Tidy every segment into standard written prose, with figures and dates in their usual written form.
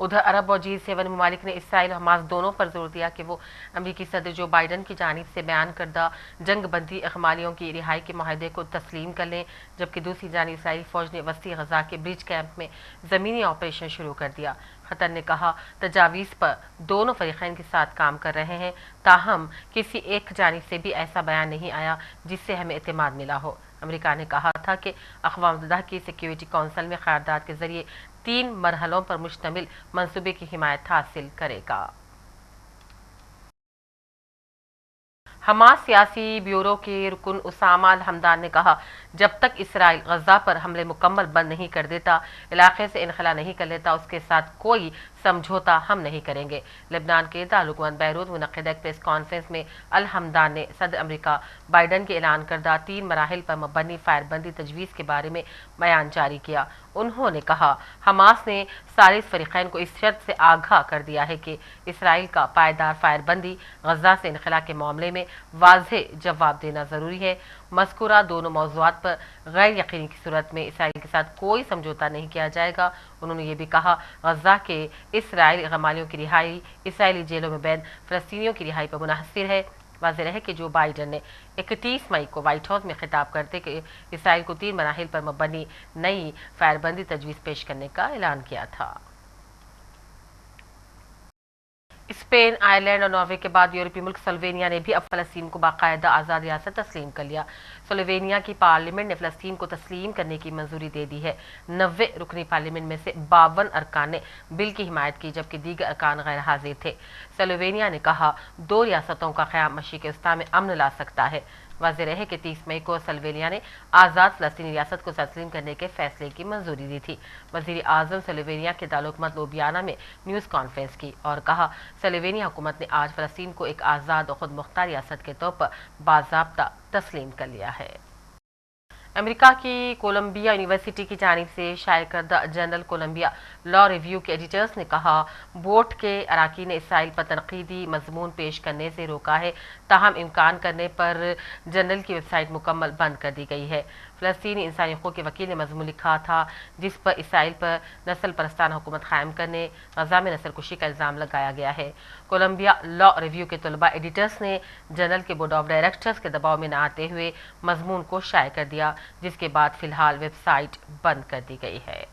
ادھر عرب اور G7 ممالک نے اسرائیل اور حماس دونوں پر زور دیا کہ وہ امریکی صدر جو بائیڈن کی جانب سے بیان کردہ جنگ بندی احمالیوں کی رہائی کے معاہدے کو تسلیم کر لیں، جبکہ دوسری جانب اسرائیلی فوج نے وسطی غزہ کے برج کیمپ میں زمینی آپریشن شروع کر دیا۔ قطر نے کہا تجاویز پر دونوں فریقین کے ساتھ کام کر رہے ہیں، تاہم کسی ایک جانب سے بھی ایسا بیان نہیں آیا جس سے ہمیں اعتماد ملا ہو۔ امریکہ نے کہا تھا کہ اقوام متحدہ کی سیکیورٹی کونسل میں قرارداد کے ذریعے 3 مرحلوں پر مشتمل منصوبے کی حمایت حاصل کرے گا۔ حماس سیاسی بیورو کے رکن اسامہ الحمدان نے کہا جب تک اسرائیل غزہ پر حملے مکمل بند نہیں کر دیتا، علاقے سے انخلا نہیں کر لیتا، اس کے ساتھ کوئی سمجھوتا ہم نہیں کریں گے۔ لبنان کے دارالحکومت بیروت منعقدہ ایک پریس کانفرنس میں الحمدان نے صدر امریکہ بائیڈن کے اعلان کردہ 3 مراحل پر مبنی فائر بندی تجویز کے بارے میں بیان جاری کیا۔ انہوں نے کہا حماس نے سارے فریقین کو اس شرط سے آگاہ کر دیا ہے کہ اسرائیل کا پائیدار فائر بندی غزہ سے انخلا کے معاملے میں واضح جواب دینا ضروری ہے۔ مذکورہ دونوں موضوعات پر غیر یقینی کی صورت میں اسرائیل کے ساتھ کوئی سمجھوتا نہیں کیا جائے گا۔ انہوں نے یہ بھی کہا غزہ کے اسرائیلی غمالیوں کی رہائی اسرائیلی جیلوں میں بند فلسطینیوں کی رہائی پر منحصر ہے۔ واضح رہے کہ جو بائیڈن نے 31 مئی کو وائٹ ہاؤس میں خطاب کرتے کہ اسرائیل کو 3 مراحل پر مبنی نئی فائر بندی تجویز پیش کرنے کا اعلان کیا تھا۔ اسپین، آئرلینڈ اور ناروے کے بعد یورپی ملک سلووینیا نے بھی اب فلسطین کو باقاعدہ آزاد ریاست تسلیم کر لیا۔ سلووینیا کی پارلیمنٹ نے فلسطین کو تسلیم کرنے کی منظوری دے دی ہے۔ 90 رکنی پارلیمنٹ میں سے 52 ارکان نے بل کی حمایت کی، جبکہ دیگر ارکان غیر حاضر تھے۔ سلووینیا نے کہا 2 ریاستوں کا قیام مشرق وسطیٰ میں امن لا سکتا ہے۔ واضح رہے کہ 30 مئی کو سلووینیا نے آزاد فلسطینی ریاست کو تسلیم کرنے کے فیصلے کی منظوری دی تھی۔ وزیر اعظم سلووینیا کے دارالحکومت لوبیانا میں نیوز کانفرنس کی اور کہا سلووینیا حکومت نے آج فلسطین کو ایک آزاد اور خود مختار ریاست کے طور پر باضابطہ تسلیم کر لیا ہے۔ امریکہ کی کولمبیا یونیورسٹی کی جانب سے شائع کردہ جرنل کولمبیا لا ریویو کے ایڈیٹرز نے کہا بورڈ کے اراکین نے اسرائیل پر تنقیدی مضمون پیش کرنے سے روکا ہے، تاہم امکان کرنے پر جرنل کی ویب سائٹ مکمل بند کر دی گئی ہے۔ فلسطینی انسانی حقوق کے وکیل نے مضمون لکھا تھا جس پر اسرائیل پر نسل پرستانہ حکومت قائم کرنے، غزہ میں نسل کشی کا الزام لگایا گیا ہے۔ کولمبیا لا ریویو کے طلباء ایڈیٹرز نے جرنل کے بورڈ آف ڈائریکٹرز کے دباؤ میں نہ آتے ہوئے مضمون کو شائع کر دیا، جس کے بعد فی الحال ویب سائٹ بند کر دی گئی ہے۔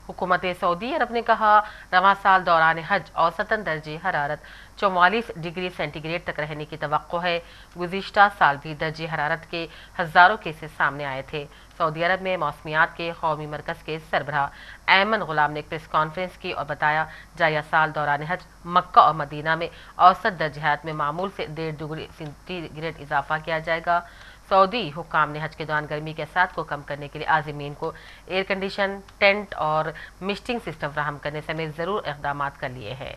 حکومت سعودی عرب نے کہا رواں سال دوران حج اوسطاً درجہ حرارت 44 ڈگری سینٹی گریڈ تک رہنے کی توقع ہے۔ گزشتہ سال بھی درجہ حرارت کے ہزاروں کیسز سامنے آئے تھے۔ سعودی عرب میں موسمیات کے قومی مرکز کے سربراہ ایمن غلام نے ایک پریس کانفرنس کی اور بتایا جائیہ سال دوران حج مکہ اور مدینہ میں اوسط درجہ حرارت میں معمول سے 1.5 ڈگری سینٹی گریڈ اضافہ کیا جائے گا۔ سعودی حکام نے حج کے دوران گرمی کے اثرات کو کم کرنے کے لیے عازمین کو ایئر کنڈیشن ٹینٹ اور مسٹنگ سسٹم فراہم کرنے سمیت ضرور اقدامات کر لیے ہیں۔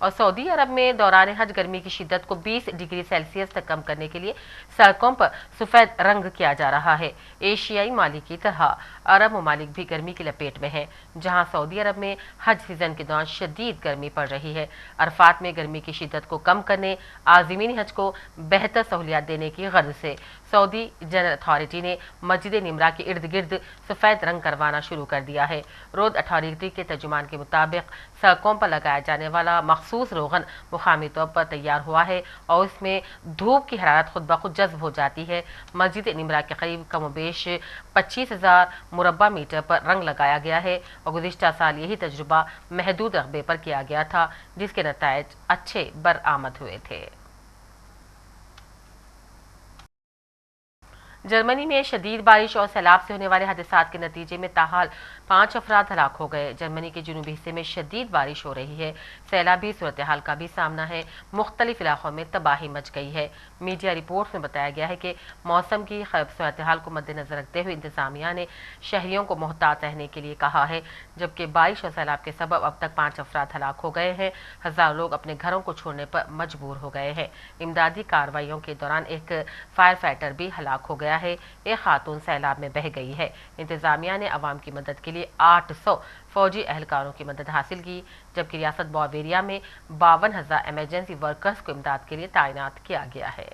اور سعودی عرب میں دوران حج گرمی کی شدت کو 20 ڈگری سیلسیس تک کم کرنے کے لیے سڑکوں پر سفید رنگ کیا جا رہا ہے۔ ایشیائی ممالک کی طرح عرب ممالک بھی گرمی کی لپیٹ میں ہیں، جہاں سعودی عرب میں حج سیزن کے دوران شدید گرمی پڑ رہی ہے۔ عرفات میں گرمی کی شدت کو کم کرنے، عازمین حج کو بہتر سہولیات دینے کی غرض سے سعودی جنرل اتھارٹی نے مسجد نمرہ کے ارد گرد سفید رنگ کروانا شروع کر دیا ہے۔ رود اتھارٹی کے ترجمان کے مطابق سڑکوں پر لگایا جانے والا مخصوص روغن مقامی طور پر تیار ہوا ہے اور اس میں دھوپ کی حرارت خود بخود جذب ہو جاتی ہے۔ مسجد نمرہ کے قریب کم و بیش 25,000 مربع میٹر پر رنگ لگایا گیا ہے اور گزشتہ سال یہی تجربہ محدود رقبے پر کیا گیا تھا، جس کے نتائج اچھے برآمد ہوئے تھے۔ جرمنی میں شدید بارش اور سیلاب سے ہونے والے حادثات کے نتیجے میں تاحال 5 افراد ہلاک ہو گئے۔ جرمنی کے جنوبی حصے میں شدید بارش ہو رہی ہے، سیلابی صورتحال کا بھی سامنا ہے، مختلف علاقوں میں تباہی مچ گئی ہے۔ میڈیا رپورٹس میں بتایا گیا ہے کہ موسم کی خراب صورتحال کو مد نظر رکھتے ہوئے انتظامیہ نے شہریوں کو محتاط رہنے کے لیے کہا ہے، جبکہ بارش اور سیلاب کے سبب اب تک 5 افراد ہلاک ہو گئے ہیں، ہزاروں لوگ اپنے گھروں کو چھوڑنے پر مجبور ہو گئے ہیں۔ امدادی کارروائیوں کے دوران ایک فائر فائٹر بھی ہلاک ہو گیا ہے، ایک خاتون سیلاب میں بہہ گئی ہے۔ انتظامیہ نے عوام کی مدد کے لیے 800 فوجی اہلکاروں کی مدد حاصل کی، جبکہ ریاست باویریا میں 52,000 ایمرجنسی ورکرز کو امداد کے لیے تعینات کیا گیا ہے۔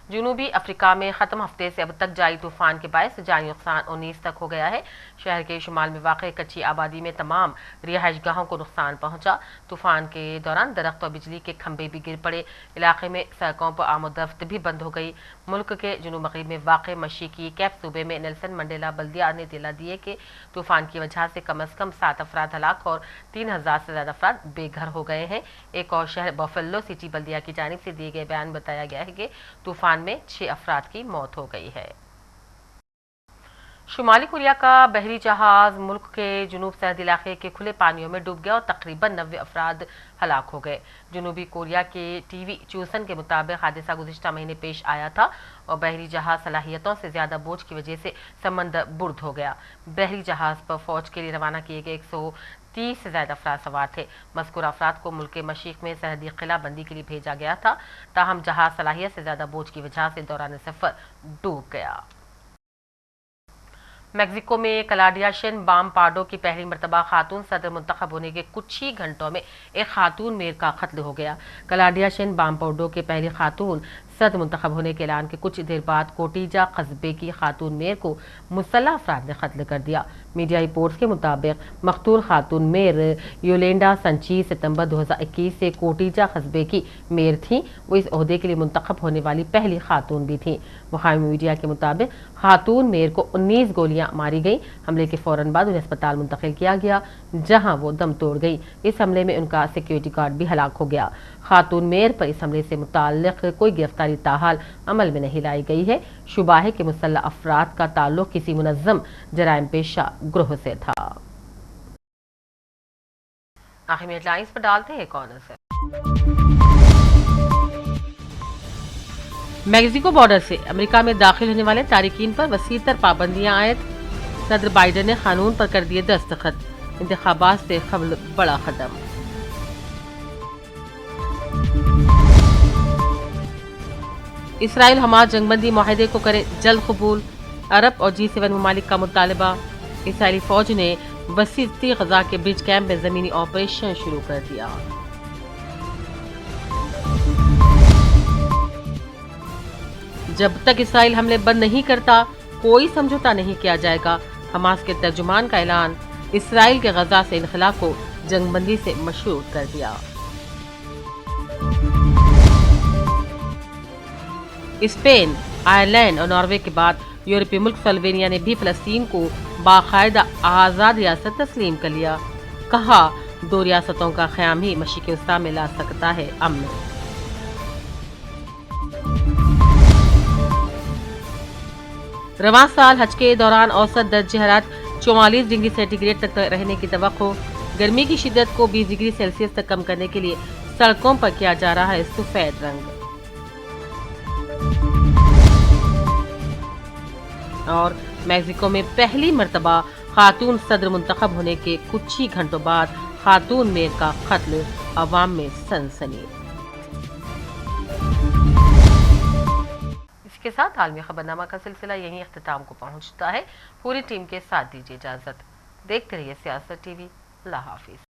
جنوبی افریقہ میں ختم ہفتے سے اب تک جاری طوفان کے باعث جانی نقصان 19 تک ہو گیا ہے۔ شہر کے شمال میں واقع کچی آبادی میں تمام رہائش گاہوں کو نقصان پہنچا۔ طوفان کے دوران درخت اور بجلی کے کھمبے بھی گر پڑے۔ علاقے میں سڑکوں پر آمد و رفت بھی بند ہو گئی۔ ملک کے جنوب مغرب میں واقع مشرقی کیپ صوبے میں نیلسن منڈیلا بلدیہ نے اطلاع دی ہے کہ طوفان کی وجہ سے کم از کم 7 افراد ہلاک اور 3000 سے زیادہ افراد بے گھر ہو گئے ہیں۔ ایک اور شہر بفیلو سٹی بلدیہ کی جانب سے دیے گئے بیان بتایا گیا ہے کہ طوفان میں 6 افراد کی موت ہو گئی ہے۔ شمالی کوریا کا بحری جہاز ملک کے جنوب سرحدی علاقے کے کھلے پانیوں میں ڈوب گیا اور تقریباً 90 افراد ہلاک ہو گئے۔ جنوبی کوریا کے ٹی وی چوسن کے مطابق حادثہ گزشتہ مہینے پیش آیا تھا اور بحری جہاز صلاحیتوں سے زیادہ بوجھ کی وجہ سے سمندر برد ہو گیا۔ بحری جہاز پر فوج کے لیے روانہ کیے گئے 130 سے زیادہ افراد سوار تھے۔ مذکورہ افراد کو ملک کے مشرق میں سرحدی قلعہ بندی کے لیے بھیجا گیا تھا، تاہم جہاز صلاحیت سے زیادہ بوجھ کی وجہ سے دوران سفر ڈوب گیا۔ میکسیکو میں کلاڈیا شین بام پارڈو کی پہلی مرتبہ خاتون صدر منتخب ہونے کے کچھ ہی گھنٹوں میں ایک خاتون میئر کا قتل ہو گیا۔ کلاڈیا شین بام پارڈو کے پہلی خاتون صدر منتخب ہونے کے اعلان کے کچھ دیر بعد کوٹیجا قصبے کی خاتون میئر کو مسلح افراد نے قتل کر دیا۔ میڈیا رپورٹس کے مطابق مقتول خاتون میئر یولینڈا سنچیز ستمبر 2021 سے کوٹیجا قصبے کی میئر تھیں۔ وہ اس عہدے کے لیے منتخب ہونے والی پہلی خاتون بھی تھیں۔ مقامی میڈیا کے مطابق خاتون میئر کو 19 گولیاں ماری گئیں۔ حملے کے فوراً بعد انہیں اسپتال منتقل کیا گیا جہاں وہ دم توڑ گئی۔ اس حملے میں ان کا سیکیورٹی گارڈ بھی ہلاک ہو گیا۔ خاتون میئر پر اس حملے سے متعلق کوئی گرفتاری تاحال عمل میں نہیں لائی گئی ہے۔ شبہ ہے کہ مسلح افراد کا تعلق کسی منظم جرائم پیشہ گروہ سے تھا۔ آخر میں ہیڈ لائنز پر ڈالتے ہیں ایک اور نظر۔ میکسیکو بارڈر سے امریکہ میں داخل ہونے والے تارکین پر وسیع تر پابندیاں عائد۔ صدر بائیڈن نے قانون پر کر دیے دستخط۔ انتخابات سے قبل بڑا قدم۔ اسرائیل حماس جنگ بندی معاہدے کو کرے جلد قبول۔ عرب اور G7 ممالک کا مطالبہ۔ اسرائیلی فوج نے وسطی غزہ کے برج کیمپ میں زمینی آپریشن شروع کر دیا۔ جب تک اسرائیل حملے بند نہیں کرتا کوئی سمجھوتا نہیں کیا جائے گا، حماس کے ترجمان کا اعلان۔ اسرائیل کے غزہ سے انخلاء کو جنگ بندی سے مشروط کر دیا۔ اسپین، آئرلینڈ اور ناروے کے بعد یورپی ملک سلوینیا نے بھی فلسطین کو باقاعدہ آزاد ریاست تسلیم کر لیا۔ کہا 2 ریاستوں کا قیام ہی مشرق وسطیٰ میں لا سکتا ہے امن۔ رواں سال حج کے دوران اوسط درجہ حرارت 44 ڈگری سینٹی گریڈ تک رہنے کی توقع۔ گرمی کی شدت کو 20 ڈگری سیلسیس تک کم کرنے کے لیے سڑکوں پر کیا جا رہا ہے سفید رنگ۔ اور میکسیکو میں پہلی مرتبہ خاتون صدر منتخب ہونے کے کچھ ہی گھنٹوں بعد خاتون میئر کا قتل، عوام میں سنسنی۔ اس کے ساتھ عالمی خبرنامہ کا سلسلہ یہیں اختتام کو پہنچتا ہے۔ پوری ٹیم کے ساتھ دیجیے اجازت۔ دیکھتے رہیے سیاست ٹی وی۔ اللہ حافظ۔